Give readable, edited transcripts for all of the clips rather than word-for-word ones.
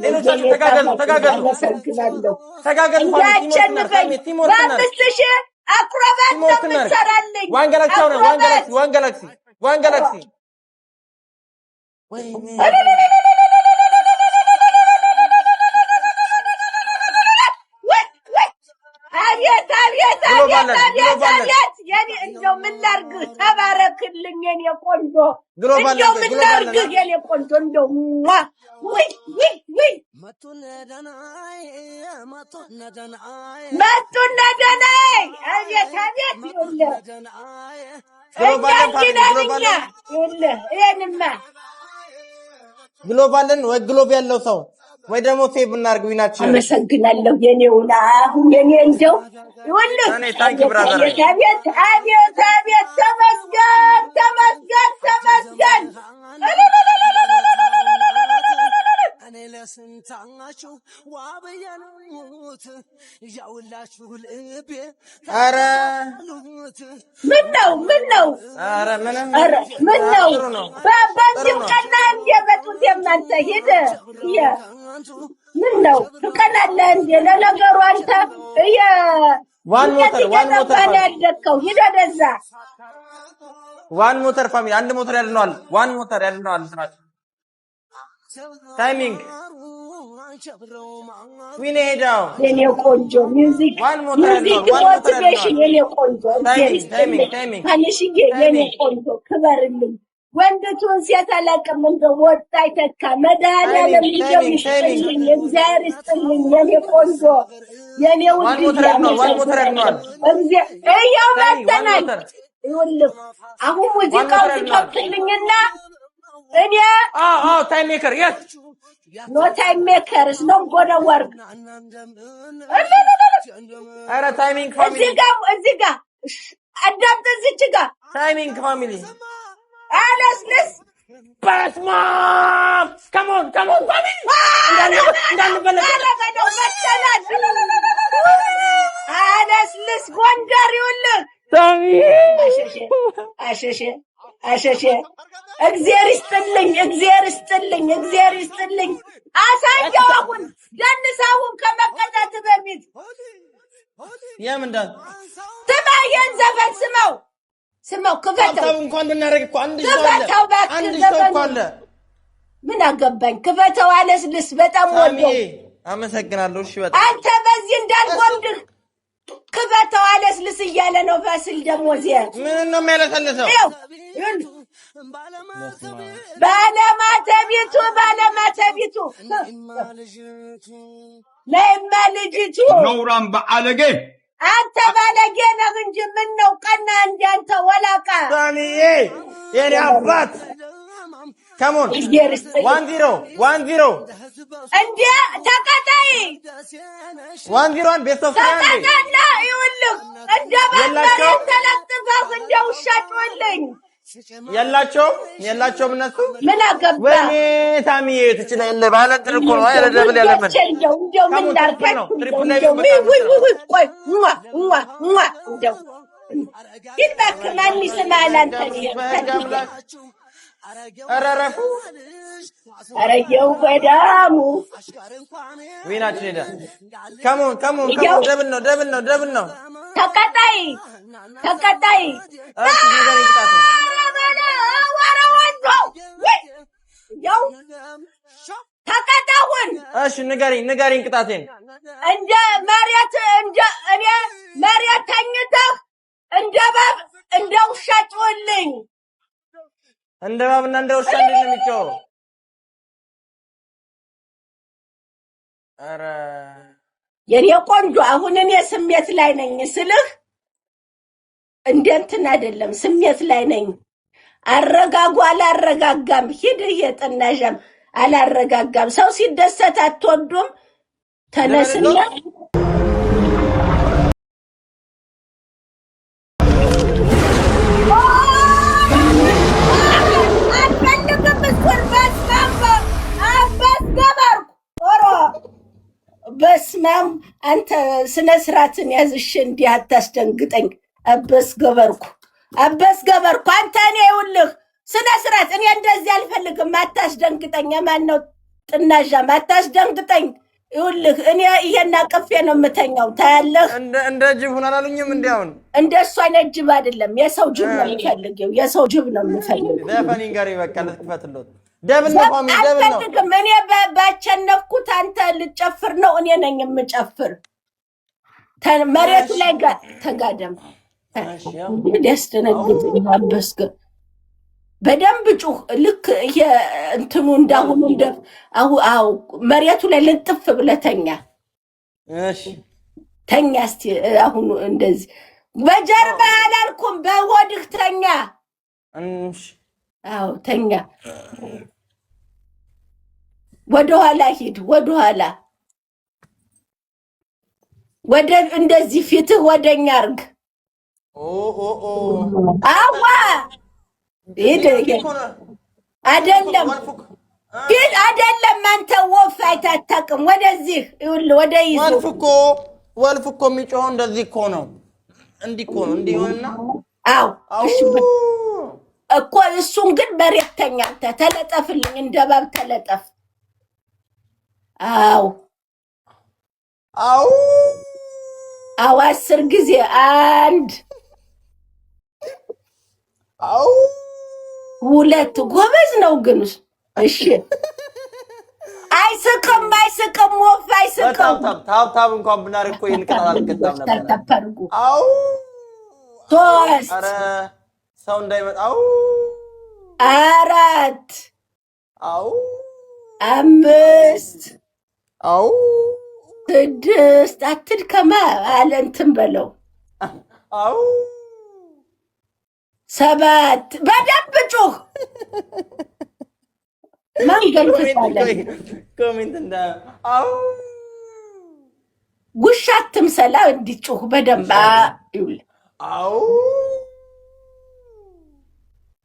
ሌሎቻችሁ ተጋገዙ ተጋገዙ በአምስት ሺህ አክሮባት ነው የምትሰራልኝ ዋን ጋላክሲ አቤት የኔ እንደው ምን ላድርግህ ተባረክልኝ የኔ ቆንጆ እንደው ምን ላድርግህ የኔ ቆንጆ እንደው ወይ መጡነ ደናይ አቤት ይኸውልህ ግሎባልን ወይ ግሎብ ያለው ሰው ወይ ደግሞ ሴቭ እናድርግ ዊናችን አመሰግናለሁ የኔውና አሁን የኔ እንደው ይኸውልህ አቤት ተመስገን እኔ ለስንታችሁ ዋበያኑት ያውላችሁ ልቤ ኧረ ምን ነው ኧረ ምንም ምን ነው በዚህ ቀና እንደመጡት የማንተ ሄደ ምን ነው ትቀናለህ እንዴ ለነገሩ አንተ ዋን ሞተር ያደከው ሄደ ደዛ ዋን ሞተር ፋሚሊ አንድ ሞተር ያድነዋል ዋን ሞተር ያድነዋል ስራችሁ ታይሚንግ ዊን ሄዳው የኔ ቆንጆ ሚውዚክ ሞቲቬሽን የኔ ቆንጆ ታይሚንግ የኔ ቆንጆ ክበርልኝ ወንድቱን ሴት አላውቅም እንደው ወጣ ይተካ መድኃኒዓለም እንደው ይስጥልኝ እግዚአብሔር ይስጥልኝ የኔ ቆንጆ የኔ ውድ እያው መተናል ይኸውልህ አሁን ሙዚቃው ትከፍትልኝና እኔ ታይም ሜከር yes no time makers no gonna work ኧረ ታይሚንግ ፋሚሊ እዚህ ጋር አዳምጥ እዚች ጋር ታይሚንግ ፋሚሊ አለስልስ በስማ come on ፋሚሊ አለስልስ ጎንደር ይኸውልህ አሸሸ እግዚአብሔር ይስጥልኝ አሳየው አሁን ደንሳውን ከመቀጣት በፊት የምንዳን ተማየን ዘፈን ስማው ክፈተው እንኳን ብናረግ እኮ አንድ ሰው አለ ምን አገባኝ ክፈተው አለስልስ በጣም ወዶ አመሰግናለሁ እሺ በጣም አንተ በዚህ እንዳልጎምድህ ክፈተው አለስልስ እያለ ነው ፋሲል ደግሞ እዚህ ምን ነው የሚያለሰልሰው ባለማተቢቱ ነይማ ልጅቱ ነውራም በአለጌ አንተ ባለጌ ነህ እንጂ ምን ነው ቀና እንዳንተ ወላቃ ሳሚዬ የኔ አባት ካሞን 1-0 እንዴ ተቀጣይ 1-0 ቤስት ኦፍ 3 ተቀጣና ይኸውልህ እንደ ባለጌ ተለጥፈህ እንደው ሻጭልኝ የላቸውም እነሱ ምን አገባ ወይኔ ታሚዬ ትችላለህ ባለንጥር እኮ ነው አይደል ደብል ያለበት እንደው ምን ዳርከኝ ትሪፕል ላይ ቆይ እንደው ይባክ ማን ይስማል አንተ አረረፉ አረየው በዳሙ ዊናችን ሄዳ ካሞን ደብል ነው ተቀጣይ ተቀጣሁን እሺ ንገሪኝ ቅጣቴን እንደ መሬት እኔ መሬት ተኝተህ እንደ ባብ እንደ ውሻ ጮህልኝ እንደ ባብና እንደ ውሻ እንደሚጮህ ኧረ የኔ ቆንጆ አሁን እኔ ስሜት ላይ ነኝ ስልህ እንደ እንትን አይደለም ስሜት ላይ ነኝ አረጋጉ አላረጋጋም ሂድ የጥናዣም አላረጋጋም ሰው ሲደሰት አትወዱም ተነስና በስማም አንተ ስነ ስርዓትን ያዝሽ እንዲህ አታስደንግጠኝ አበስ ገበርኩ አንተ እኔ ይኸውልህ ስነ ስርዓት እኔ እንደዚህ አልፈልግም አታስደንግጠኝ ማን ነው ጥናዣ ማታስደንግጠኝ ይኸውልህ እኔ ይሄን አቀፌ ነው የምተኛው ታያለህ እንደ ጅብ ሆነ አላሉኝም እንዴውን እንደሱ አይነት ጅብ አይደለም የሰው ጅብ ነው የሚፈልገው የሰው ጅብ ነው የሚፈልገው ደፈኒ ጋር ይበቃል ትፈትሎት ደብል ነው ፋሚሊ ደብል ነው እኔ ባቸነፍኩት አንተ ልጨፍር ነው እኔ ነኝ የምጨፍር መሬቱ ላይ ተጋደም ያስደነግጥኝ አበስከ በደንብ ጩህ ልክ እንትኑ እንዳሁኑ አው መሬቱ ላይ ልጥፍ ብለተኛ እሺ ተኛ እስቲ አሁን እንደዚህ በጀርባ አላልኩም በሆድህ ተኛ እሺ አው ተኛ ወደ ኋላ ሂድ ወደ ኋላ ወደ እንደዚህ ፊትህ ወደኛ አርግ አዋ ሄደ አይደለም ግን አይደለም አንተ ወፍ አይታጣቅም ወደዚህ ይሁን ወደ ይዞ ወልፍኮ የሚጮህ እንደዚህ እኮ ነው እንዲህ እኮ ነው እንዲሆንና አው እሺ እኮ እሱን ግን በሬተኛ አንተ ተለጠፍልኝ እንደባብ ተለጠፍ አው 10 ጊዜ አንድ ሁለት ጎበዝ ነው ግን እሺ አይስቅም ወፍ አይስቅም ታብ እንኳን ብናርኮ ይንቀጣል አልቀጣም ነበር ተፈርጉ ኧረ ሰው እንዳይመጣው 4 5 6 አትድከማ አለ እንትን በለው 7 በደንብ ጩህ መንገድ ኮሜንት እንዳ ጉሻ አትምሰላ እንዲጮህ በደንብ ይውል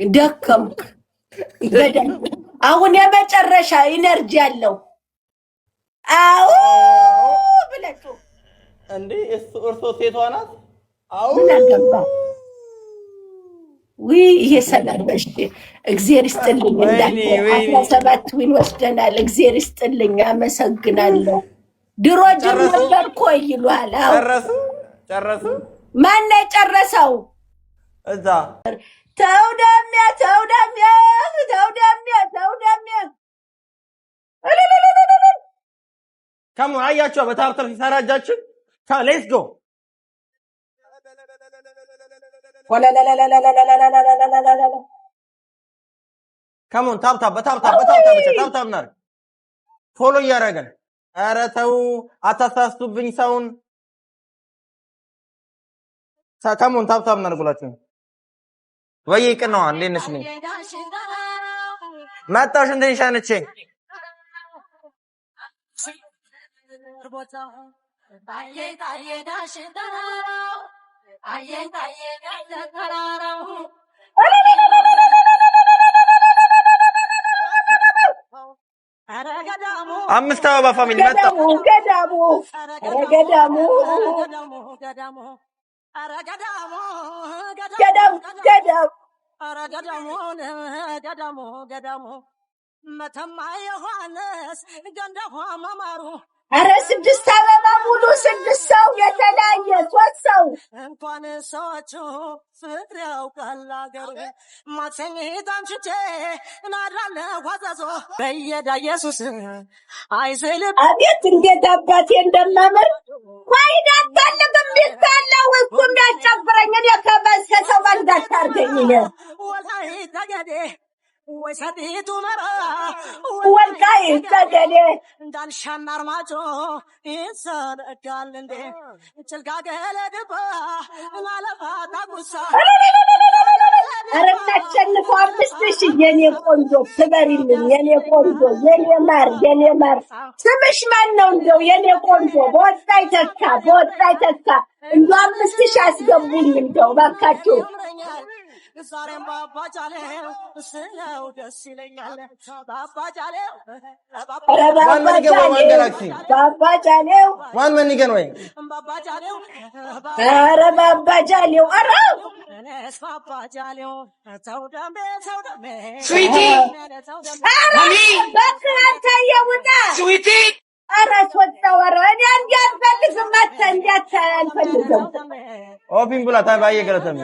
ደከምክ በደንብ አሁን የመጨረሻ ኢነርጂ ያለው ብለህ እንዴ እርሶ ሴቷ ናት ምን አገባ ይሄ ሰላም በሽ እግዚአብሔር ይስጥልኝ እንዳለ 17 ዊን ወስደናል እግዚአብሔር ይስጥልኝ አመሰግናለሁ ድሮ ጅብ ነበር እኮ ይሏል ጨረሱ ማን የጨረሰው እዛ ተውዳሚያ ካሙ አያችሁ በታርተር ሲሰራጃችን ሌትስ ጎ ካሞን ታፕ ታፕ ናር ፎሎ እያደረገን ኧረ ተው አታሳስቱብኝ ሰውን ካሞን ታፕ ናር ጉላችሁ ወይ ይቅነዋ እንዴት ነሽ ነኝ መጣሽ እንዴት ሻነች አምስት አበባ ፋሚሊ መጣ ገዳሙ መተማ ዮሐንስ ገንደኋ ማማሩ አረ 6 አበባ ሙሉ 6 ሰው የተለያየ 3 ሰው እንኳን ሰዎቹ ፍቅር ያውቃል አገሩ ማክሰኝት አንቺቴ እናድራለሁ ዋዛዞ በየዳ ኢየሱስ አይዘልብ አቤት እንዴት አባቴ እንደማመር ኮይዳ ታለበም ቢታለው እኮ የሚያጨብረኝ እኔ ከሰው እንዳታርገኝ ወላይ ተገዴ ወሰዲቱ መራ ወልቃይ ተገዴ እንዳንሻና አርማጮ ይሰረጋል እንዴ ጭልጋ ገለድባ ማለፋ ታጉሳ ኧረ እናሸንፈው 5000 የኔ ቆንጆ ትበሪልኝ የኔ ቆንጆ የኔ ማር ስምሽ ማን ነው እንደው የኔ ቆንጆ በወጣ ይተካ እንደው 5000 አስገቡኝ እንደው ባካችሁ ዛሬም ባባጃሌው ስለው ደስ ይለኛል ባባጃሌው ዋን መንገን ወይ ዋን ጋላክሲ ባባጃሌው ዋን መንገን ወይ ባባጃሌው ኧረ ባባጃሌው ኧረ እኔስ ባባጃሌው ተው ደሜ ስዊቲ ማሚ እባክህ አንተ የውጣ ስዊቲ ኧረ አስወጣው ኧረ እኔ እንዲህ አልፈልግም እንዲህ አልፈልግም ኦፒን ብላ ታባዬ ገለተም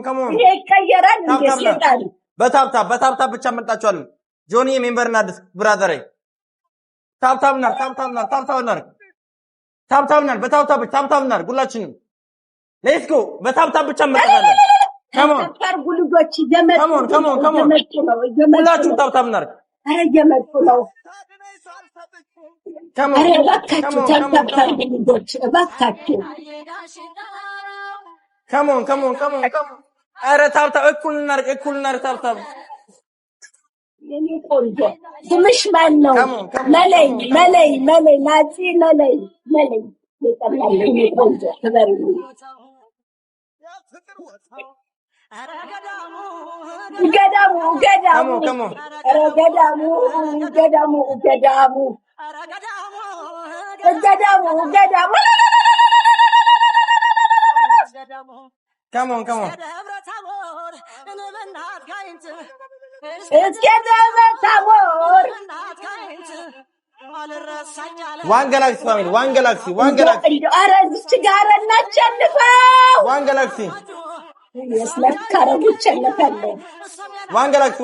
ካሞን ይሄ ይቀየራል እንዴ ሰይጣን በታብታብ ብቻ መጣችኋል ጆኒ ሜምበር እና ብራዘር ታብታብ ናር ሁላችንም ሌትስ ጎ በታብታብ ብቻ መጣለን ካሞን ታርጉ ልጆች እየመጡ ሁላችሁም ታብታብ ናር ኧረ እየመጡ ነው ኧረ እባካችሁ ታብታብ ልጆች እባካችሁ ካሞን ኧረ ታብታብ እኩል እናድርግ ታብታብ የኔ ቆንጆ ስምሽ ማን ነው መለይ ናጺ መለይ የጠላልኝ ቆንጆ ትበሪ ገዳሙ ኧረ ገዳሙ ካሞን እስከ ደብረ ታቦር ዋን ጋላክሲ ፋሚሊ ዋን ጋላክሲ ኧረ እዚች ጋር እናሸንፈው ዋን ጋላክሲ የስለካረጉ ቸነፈለሁ ዋን ጋላክሲ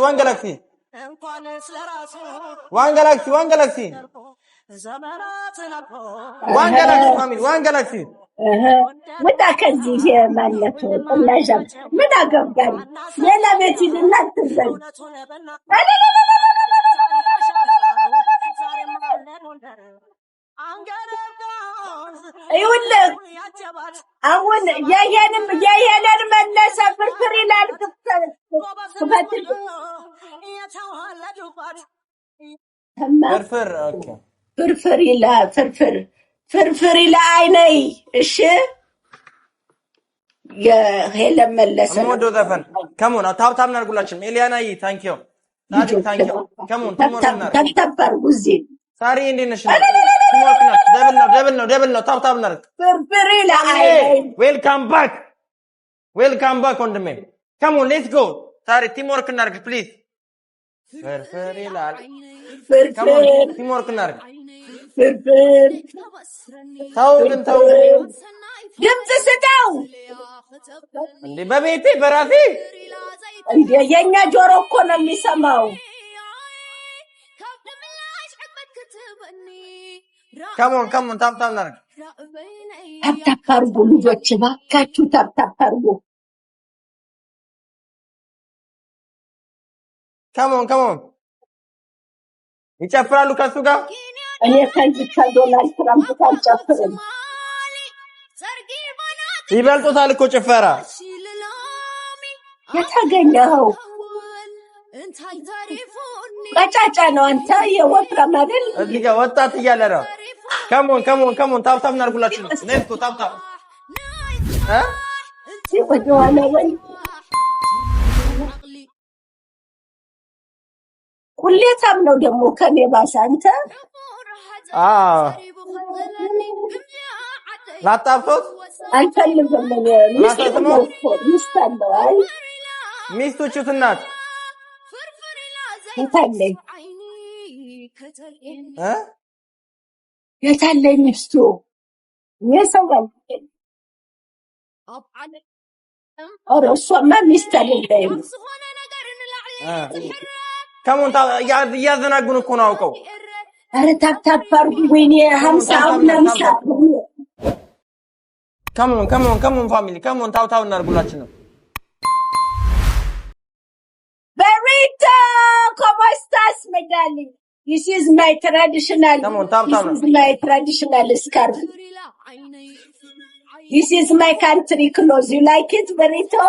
ፋሚሊ ዋን ጋላክሲ ውጣ ከዚህ ማለት ጥላዣም ምን አገባኝ ሌላ ቤት ሂድና አትዘኝ ይኸውልህ አሁን የሄለን መለሰ ፍርፍር ይላል ፍርፍር ይላል አይነይ እሺ የሄለን መለሰ ሞዶ ዘፈን ከሞን ታብታብ እናድርጉላችን ኤሊያና ታንኪዩ ከሞን ተከበር ጉዚ ሳሪ እንዴት ነሽ ደብል ነው ታብታብ እናድርግ ፍርፍር ይላል አይነይ ዌልካም ባክ ወንድሜ ከሞን ሌትስ ጎ ሳሪ ቲም ወርክ እናድርግ ፕሊዝ ፍርፍር ይላል ቲም ወርክ እናድርግ ፍርፍር ተው ድምፅ ስጠው እንዴ በቤቴ በራሴ እንዴ የኛ ጆሮ እኮ ነው የሚሰማው ከሞን ታብታብ እናድርግ ታብታብ አድርጉ ልጆች እባካችሁ ታብታብ አድርጉ ከሞን ይጨፍራሉ ከሱ ጋር እኔ ከዚህ ከዶናልድ ትራምፕ ጋር አልጨፍርም ይበልጡታል እኮ ጭፈራ የተገኘኸው ቀጫጫ ነው አንተ የወፍራም አይደል እዚህ ጋር ወጣት እያለ ነው ከሞን ታብታብ እናድርጉላችሁ ኔትኮ ታብታብ ወደኋላ ወይ ሁሌታም ነው ደግሞ ከኔ ባሰ አንተ ላጣብቶት አልፈልግም ሚስት አለው አይ ሚስቶቹ እናት የታለኝ ሚስቱ የሰው ኧረ እሷማ ሚስት አይደለም ከሞን እያዘናጉን እኮ ነው አውቀው ኧረ ታብታብ አድርጉ ወይኔ 50 ከሞን ፋሚሊ ታብታብ እናድርጉላችን ነው Berito, ¿cómo estás, Megali? This is my traditional scarf. This is my country clothes. You like it, Berito?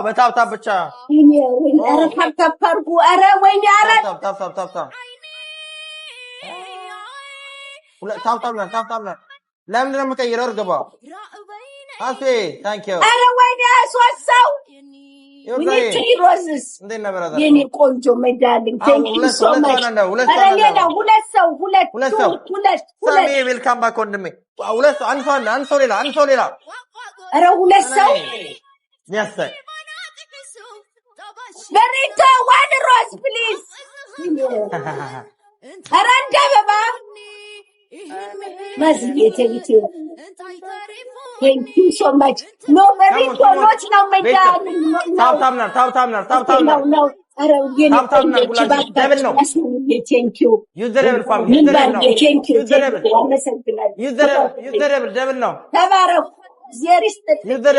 በታብታብ ብቻ ኧረ ታብታብ አድርጉ ኧረ ወይኔ ኧረ ታብታብ ለምንድን ነው የምቀይረው እርግባ Ase, thank you. Ara why they so? We need 3 roses. Yeni konjo medalin. Thank you so much. Ara lena hulet saw. Sami will come back on me. Hulet ansolila. Ara hulet saw. Yes sir. Berito 1 rose please. Aranda baba. Thank you so much. No, Berito, not now, my darling. Tap now. No. Thank you. Use the rebel family. Use the rebel now. Thank you. Use the rebel. Use the rebel. Devil now. Use the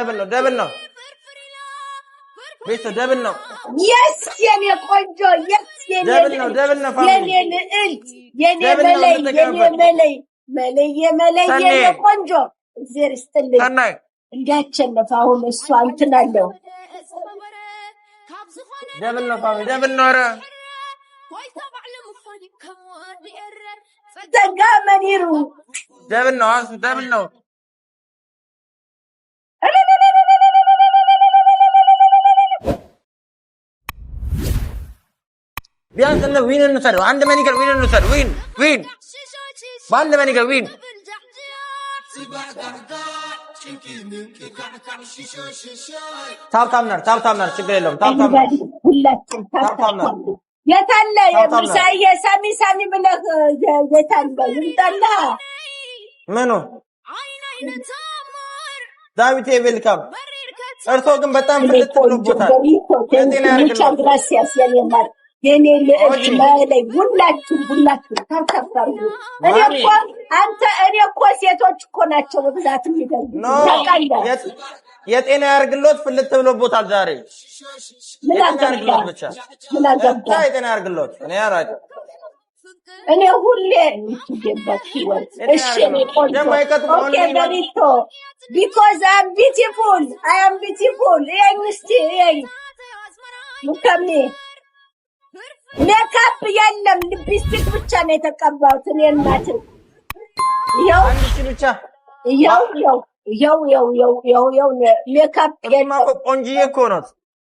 rebel. Devil now. Mr. Devil now. Yes, yeni konjo. Yes, yeni. Devil now family. Yeni melay, yeni konjo. Zeristelle. Sanay. እንዳቸነፈ አሁን እሱ እንትን አለው Devil now family. Devil now. ተጋመኒሩ Devil now. Devil now. ቢያንስ እንደ ዊን እንሰር አንድ ማኒከር ዊን እንሰር ዊን ባንድ ማኒከር ዊን ታብታምናር ችግር የለውም ታብታምናር ሁላችን ታብታምናር የታለ የምሳዬ ሳሚ ብለህ የታለ ይምጣላ ምኑ ዳዊት ዌልካም እርሶ ግን በጣም ፍልጥ ብሎታል የጤና ያርግልዎት የኔ ልጅ ላይ ሁላችሁ ታከብራሉ እኔ እኮ ሴቶች እኮ ናቸው በብዛት የሚደርጉ ታውቃለህ የጤና ያርግልዎት ፍልጥ ብሎታል ዛሬ ምን አገባህ ብቻ የጤና ያርግልዎት እኔ ሁሌ ትገባክ ወጥ እሺ እኔ ቆንጆ ኦኬ በሪቶ because I am beautiful ሙከሜ ሜካፕ የለም ሊፕስቲክ ብቻ ነው የተቀባሁት እኔ እናት ያው ብቻ ያው ሜካፕ የለም ቆንጆዬ እኮ ነው